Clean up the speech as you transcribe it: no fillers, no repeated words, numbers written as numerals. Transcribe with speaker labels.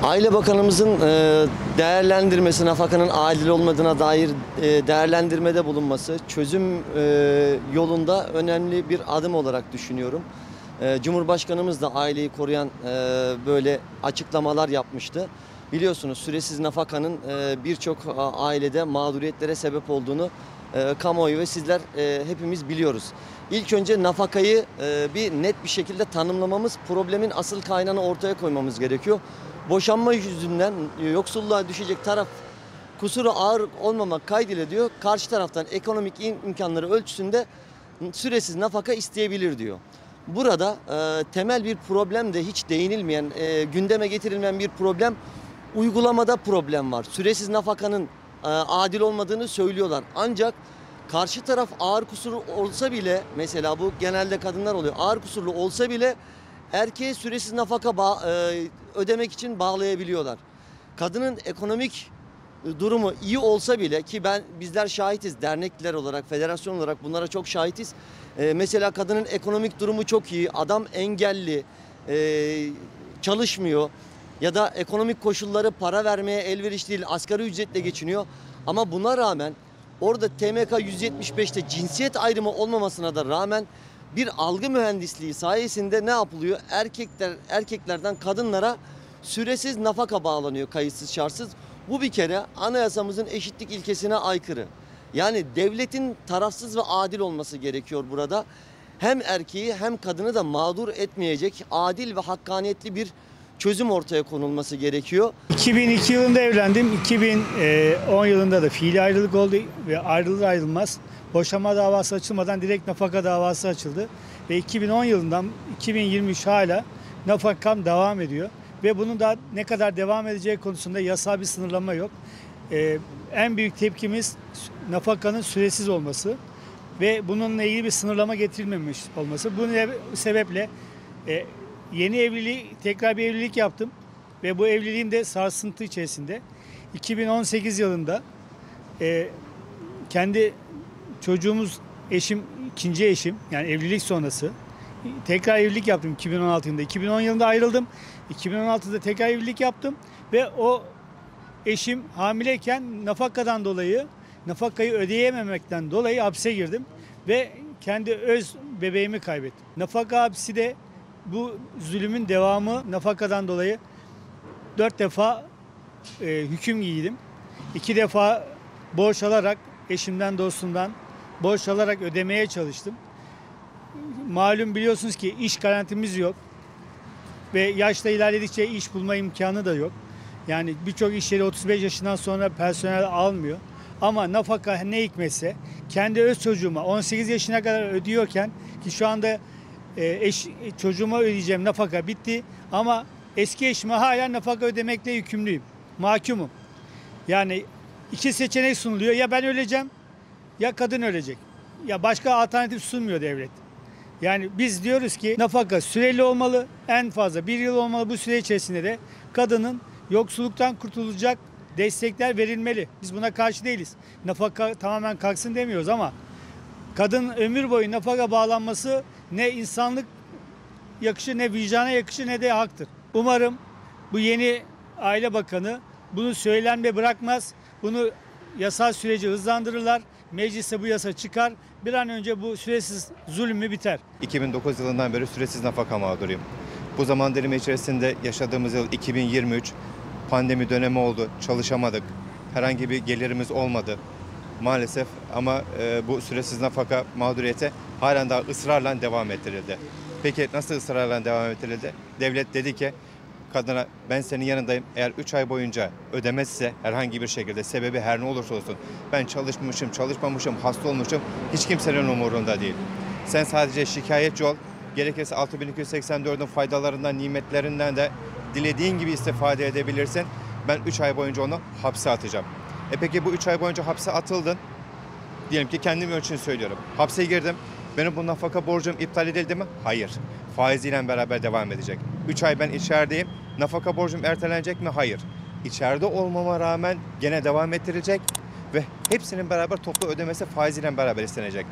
Speaker 1: Aile Bakanımızın değerlendirmesi, nafakanın adil olmadığına dair değerlendirmede bulunması çözüm yolunda önemli bir adım olarak düşünüyorum. Cumhurbaşkanımız da aileyi koruyan böyle açıklamalar yapmıştı. Biliyorsunuz süresiz nafakanın birçok ailede mağduriyetlere sebep olduğunu kamuoyu ve sizler hepimiz biliyoruz. İlk önce nafakayı bir net bir şekilde tanımlamamız, problemin asıl kaynağını ortaya koymamız gerekiyor. Boşanma yüzünden yoksulluğa düşecek taraf kusuru ağır olmamak kaydıyla diyor, karşı taraftan ekonomik imkanları ölçüsünde süresiz nafaka isteyebilir diyor. Burada temel bir problem de hiç değinilmeyen, gündeme getirilmeyen bir problem, uygulamada problem var. Süresiz nafakanın adil olmadığını söylüyorlar. Ancak karşı taraf ağır kusurlu olsa bile, mesela bu genelde kadınlar oluyor, ağır kusurlu olsa bile erkeğe süresiz nafaka ödemek için bağlayabiliyorlar. Kadının ekonomik durumu iyi olsa bile, ki bizler şahitiz, dernekler olarak, federasyon olarak bunlara çok şahitiz. Mesela kadının ekonomik durumu çok iyi, adam engelli, çalışmıyor ya da ekonomik koşulları para vermeye elverişli değil, asgari ücretle geçiniyor. Ama buna rağmen orada TMK 175'te cinsiyet ayrımı olmamasına da rağmen bir algı mühendisliği sayesinde ne yapılıyor? Erkeklerden kadınlara süresiz nafaka bağlanıyor, kayıtsız şartsız. Bu bir kere anayasamızın eşitlik ilkesine aykırı. Yani devletin tarafsız ve adil olması gerekiyor burada. Hem erkeği hem kadını da mağdur etmeyecek adil ve hakkaniyetli bir çözüm ortaya konulması gerekiyor.
Speaker 2: 2002 yılında evlendim. 2010 yılında da fiili ayrılık oldu ve ayrılır ayrılmaz boşanma davası açılmadan direkt nafaka davası açıldı. Ve 2010 yılından 2023 hala nafakam devam ediyor. Ve bunun da ne kadar devam edeceği konusunda yasal bir sınırlama yok. En büyük tepkimiz nafakanın süresiz olması ve bununla ilgili bir sınırlama getirilmemiş olması. Bu sebeple tekrar bir evlilik yaptım ve bu evliliğim de sarsıntı içerisinde. 2018 yılında kendi çocuğumuz, ikinci eşim, yani evlilik sonrası tekrar evlilik yaptım 2016 yılında. 2010 yılında ayrıldım. 2016'da tekrar evlilik yaptım ve o eşim hamileyken nafakayı ödeyememekten dolayı hapse girdim ve kendi öz bebeğimi kaybettim. Nafaka hapsi de bu zulümün devamı. Nafakadan dolayı 4 defa hüküm giydim. 2 defa borç alarak, eşimden, dostumdan borç alarak ödemeye çalıştım. Malum biliyorsunuz ki iş garantimiz yok ve yaşta ilerledikçe iş bulma imkanı da yok. Yani birçok iş yeri 35 yaşından sonra personel almıyor. Ama nafaka ne hikmetse kendi öz çocuğuma 18 yaşına kadar ödüyorken, ki şu anda çocuğuma ödeyeceğim nafaka bitti ama eski eşime hala nafaka ödemekle yükümlüyüm. Mahkumum. Yani iki seçenek sunuluyor. Ya ben öleceğim ya kadın ölecek. Ya başka alternatif sunmuyor devlet. Yani biz diyoruz ki nafaka süreli olmalı. En fazla 1 yıl olmalı. Bu süre içerisinde de kadının yoksulluktan kurtulacak destekler verilmeli. Biz buna karşı değiliz. Nafaka tamamen kalksın demiyoruz ama kadın ömür boyu nafaka bağlanması ne insanlık yakışır, ne vicdana yakışır, ne de haktır. Umarım bu yeni Aile Bakanı bunu söylemde bırakmaz. Bunu yasal süreci hızlandırırlar. Mecliste bu yasa çıkar. Bir an önce bu süresiz zulmü biter.
Speaker 3: 2009 yılından beri süresiz nafaka mağduruyum. Bu zaman dilimi içerisinde yaşadığımız yıl 2023, pandemi dönemi oldu. Çalışamadık. Herhangi bir gelirimiz olmadı maalesef ama bu süresiz nafaka mağduriyeti halen daha ısrarla devam ettirildi. Peki nasıl ısrarla devam ettirildi? Devlet dedi ki kadına ben senin yanındayım. Eğer 3 ay boyunca ödemezse herhangi bir şekilde, sebebi her ne olursa olsun, ben çalışmışım, çalışmamışım, hasta olmuşum, hiç kimsenin umurunda değil. Sen sadece şikayetçi ol. Gerekirse 6284'ün faydalarından, nimetlerinden de dilediğin gibi istifade edebilirsin. Ben 3 ay boyunca onu hapse atacağım. Peki bu 3 ay boyunca hapse atıldın. Diyelim ki kendim için söylüyorum. Hapse girdim. Benim bu nafaka borcum iptal edildi mi? Hayır. Faiziyle beraber devam edecek. 3 ay ben içerideyim. Nafaka borcum ertelenecek mi? Hayır. İçeride olmama rağmen gene devam ettirilecek ve hepsinin beraber toplu ödemesi faiziyle beraber istenecek.